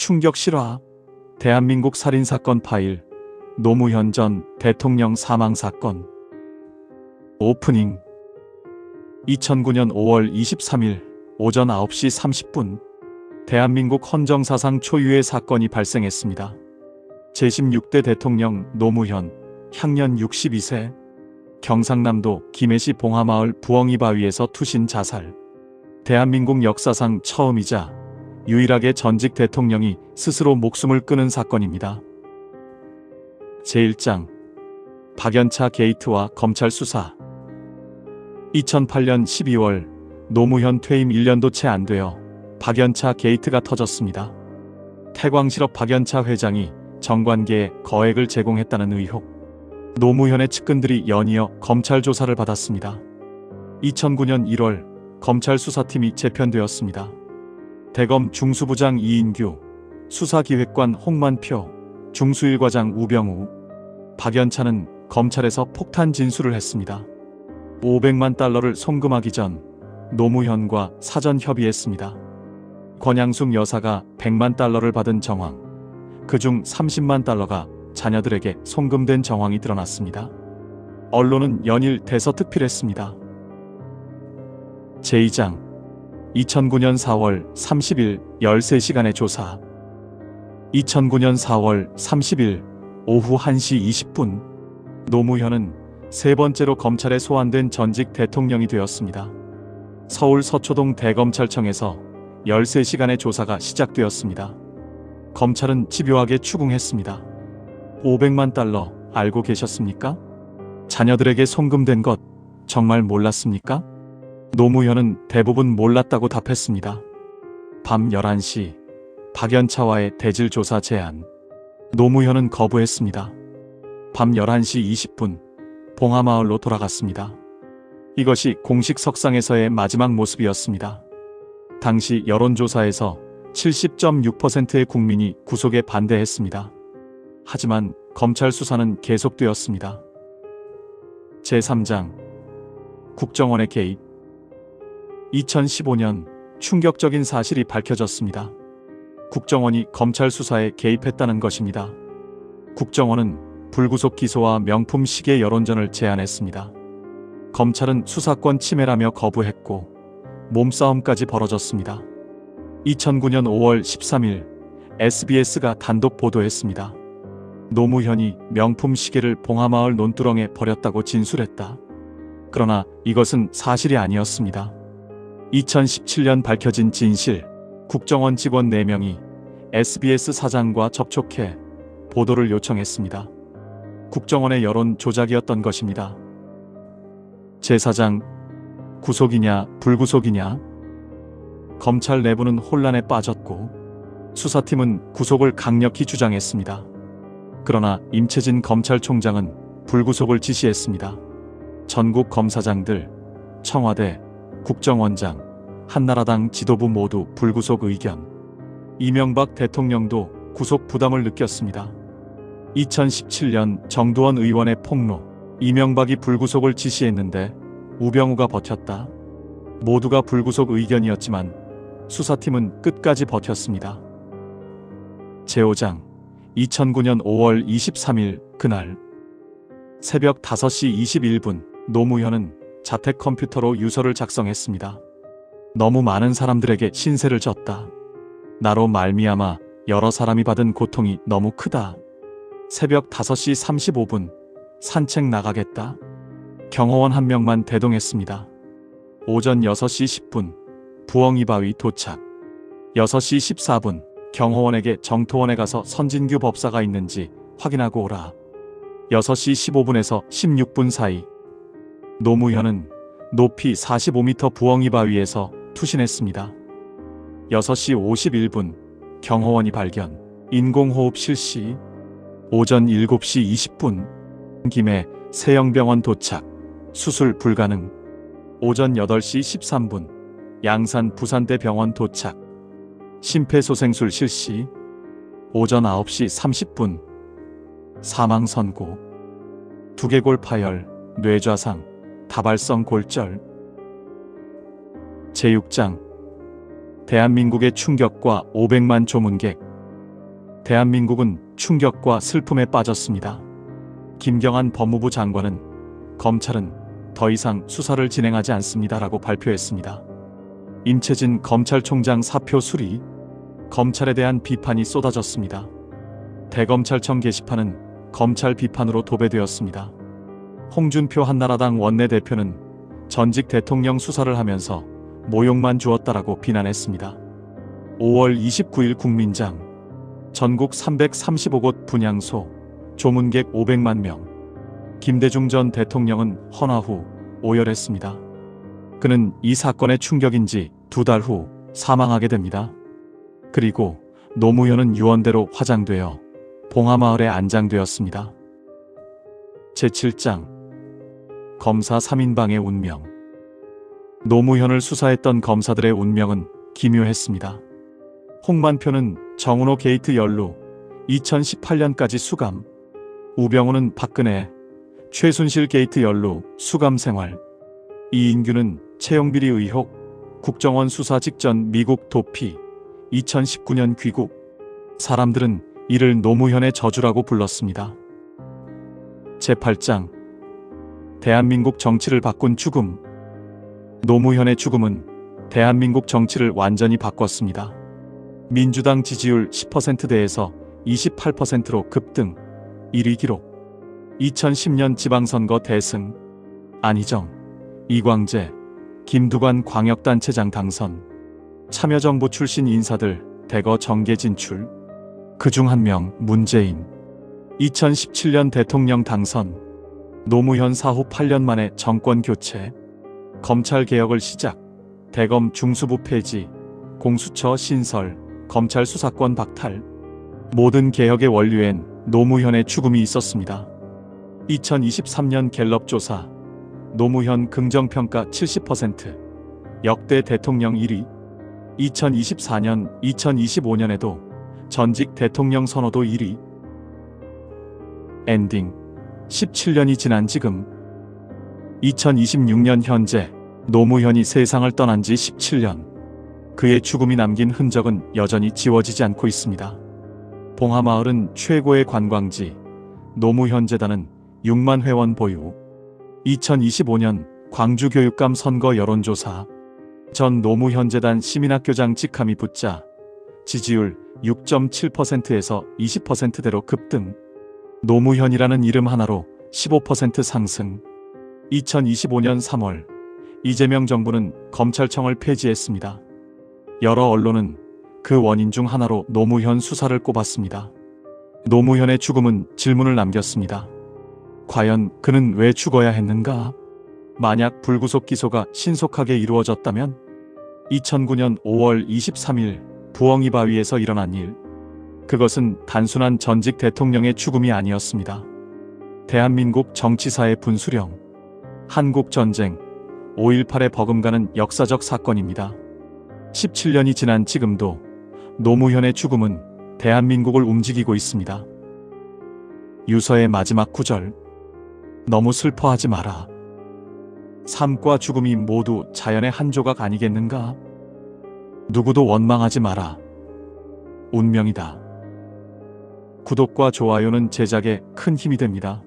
충격 실화. 대한민국 살인사건 파일. 노무현 전 대통령 사망사건. 오프닝. 2009년 5월 23일 오전 9시 30분 대한민국 헌정사상 초유의 사건이 발생했습니다. 제16대 대통령 노무현, 향년 62세, 경상남도 김해시 봉하마을 부엉이 바위에서 투신 자살. 대한민국 역사상 처음이자 유일하게 전직 대통령이 스스로 목숨을 끊은 사건입니다. 제1장 박연차 게이트와 검찰 수사. 2008년 12월 노무현 퇴임 1년도 채 안 되어 박연차 게이트가 터졌습니다. 태광실업 박연차 회장이 정관계에 거액을 제공했다는 의혹. 노무현의 측근들이 연이어 검찰 조사를 받았습니다. 2009년 1월 검찰 수사팀이 재편되었습니다. 대검 중수부장 이인규, 수사기획관 홍만표, 중수일과장 우병우. 박연차는 검찰에서 폭탄 진술을 했습니다. 500만 달러를 송금하기 전 노무현과 사전 협의했습니다. 권양숙 여사가 100만 달러를 받은 정황, 그중 30만 달러가 자녀들에게 송금된 정황이 드러났습니다. 언론은 연일 대서특필했습니다. 제2장 2009년 4월 30일 13시간의 조사. 2009년 4월 30일 오후 1시 20분 노무현은 세 번째로 검찰에 소환된 전직 대통령이 되었습니다. 서울 서초동 대검찰청에서 13시간의 조사가 시작되었습니다. 검찰은 집요하게 추궁했습니다. 500만 달러 알고 계셨습니까? 자녀들에게 송금된 것 정말 몰랐습니까? 노무현은 대부분 몰랐다고 답했습니다. 밤 11시 박연차와의 대질 조사 제안. 노무현은 거부했습니다. 밤 11시 20분 봉하마을로 돌아갔습니다. 이것이 공식 석상에서의 마지막 모습이었습니다. 당시 여론조사에서 70.6%의 국민이 구속에 반대했습니다. 하지만 검찰 수사는 계속되었습니다. 제3장 국정원의 개입. 2015년 충격적인 사실이 밝혀졌습니다. 국정원이 검찰 수사에 개입했다는 것입니다. 국정원은 불구속 기소와 명품 시계 여론전을 제안했습니다. 검찰은 수사권 침해라며 거부했고 몸싸움까지 벌어졌습니다. 2009년 5월 13일 SBS가 단독 보도했습니다. 노무현이 명품 시계를 봉하마을 논두렁에 버렸다고 진술했다. 그러나 이것은 사실이 아니었습니다. 2017년 밝혀진 진실. 국정원 직원 4명이 SBS 사장과 접촉해 보도를 요청했습니다. 국정원의 여론 조작이었던 것입니다. 제4장 구속이냐 불구속이냐. 검찰 내부는 혼란에 빠졌고 수사팀은 구속을 강력히 주장했습니다. 그러나 임채진 검찰총장은 불구속을 지시했습니다. 전국 검사장들, 청와대, 국정원장, 한나라당 지도부 모두 불구속 의견. 이명박 대통령도 구속 부담을 느꼈습니다. 2017년 정두원 의원의 폭로. 이명박이 불구속을 지시했는데 우병우가 버텼다. 모두가 불구속 의견이었지만 수사팀은 끝까지 버텼습니다. 제5장 2009년 5월 23일 그날 새벽 5시 21분 노무현은 자택 컴퓨터로 유서를 작성했습니다. 너무 많은 사람들에게 신세를 졌다. 나로 말미암아 여러 사람이 받은 고통이 너무 크다. 새벽 5시 35분 산책 나가겠다. 경호원 1명만 대동했습니다. 오전 6시 10분 부엉이 바위 도착. 6시 14분 경호원에게 정토원에 가서 선진규 법사가 있는지 확인하고 오라. 6시 15분에서 16분 사이 노무현은 높이 45m 부엉이 바위에서 투신했습니다. 6시 51분 경호원이 발견. 인공호흡 실시. 오전 7시 20분 김해 세영병원 도착. 수술 불가능. 오전 8시 13분 양산 부산대병원 도착. 심폐소생술 실시. 오전 9시 30분 사망 선고. 두개골 파열, 뇌좌상, 다발성 골절. 제6장 대한민국의 충격과 500만 조문객. 대한민국은 충격과 슬픔에 빠졌습니다. 김경한 법무부 장관은 검찰은 더 이상 수사를 진행하지 않습니다라고 발표했습니다. 임채진 검찰총장 사표 수리, 검찰에 대한 비판이 쏟아졌습니다. 대검찰청 게시판은 검찰 비판으로 도배되었습니다. 홍준표 한나라당 원내대표는 전직 대통령 수사를 하면서 모욕만 주었다라고 비난했습니다. 5월 29일 국민장, 전국 335곳 분향소, 조문객 500만 명. 김대중 전 대통령은 헌화 후 오열했습니다. 그는 이 사건의 충격인지 2달 후 사망하게 됩니다. 그리고 노무현은 유언대로 화장되어 봉하마을에 안장되었습니다. 제7장 검사 3인방의 운명. 노무현을 수사했던 검사들의 운명은 기묘했습니다. 홍만표는 정은호 게이트 연루, 2018년까지 수감. 우병우는 박근혜, 최순실 게이트 연루, 수감 생활. 이인규는 채용비리 의혹, 국정원 수사 직전 미국 도피, 2019년 귀국. 사람들은 이를 노무현의 저주라고 불렀습니다. 제8장 대한민국 정치를 바꾼 죽음. 노무현의 죽음은 대한민국 정치를 완전히 바꿨습니다. 민주당 지지율 10%대에서 28%로 급등, 1위 기록. 2010년 지방선거 대승, 안희정, 이광재, 김두관 광역단체장 당선. 참여정부 출신 인사들 대거 정계 진출. 그중 한 명 문재인. 2017년 대통령 당선. 노무현 사후 8년 만에 정권 교체. 검찰개혁을 시작. 대검 중수부 폐지, 공수처 신설, 검찰 수사권 박탈. 모든 개혁의 원류엔 노무현의 죽음이 있었습니다. 2023년 갤럽 조사, 노무현 긍정평가 70%, 역대 대통령 1위. 2024년, 2025년에도 전직 대통령 선호도 1위. 엔딩. 17년이 지난 지금 2026년 현재 노무현이 세상을 떠난 지 17년. 그의 죽음이 남긴 흔적은 여전히 지워지지 않고 있습니다. 봉하마을은 최고의 관광지, 노무현 재단은 6만 회원 보유. 2025년 광주교육감 선거 여론조사, 전 노무현 재단 시민학교장 직함이 붙자 지지율 6.7%에서 20%대로 급등. 노무현이라는 이름 하나로 15% 상승. 2025년 3월 이재명 정부는 검찰청을 폐지했습니다. 여러 언론은 그 원인 중 하나로 노무현 수사를 꼽았습니다. 노무현의 죽음은 질문을 남겼습니다. 과연 그는 왜 죽어야 했는가? 만약 불구속 기소가 신속하게 이루어졌다면? 2009년 5월 23일 부엉이 바위에서 일어난 일. 그것은 단순한 전직 대통령의 죽음이 아니었습니다. 대한민국 정치사의 분수령, 한국전쟁, 5.18에 버금가는 역사적 사건입니다. 17년이 지난 지금도 노무현의 죽음은 대한민국을 움직이고 있습니다. 유서의 마지막 구절. 너무 슬퍼하지 마라. 삶과 죽음이 모두 자연의 한 조각 아니겠는가? 누구도 원망하지 마라. 운명이다. 구독과 좋아요는 제작에 큰 힘이 됩니다.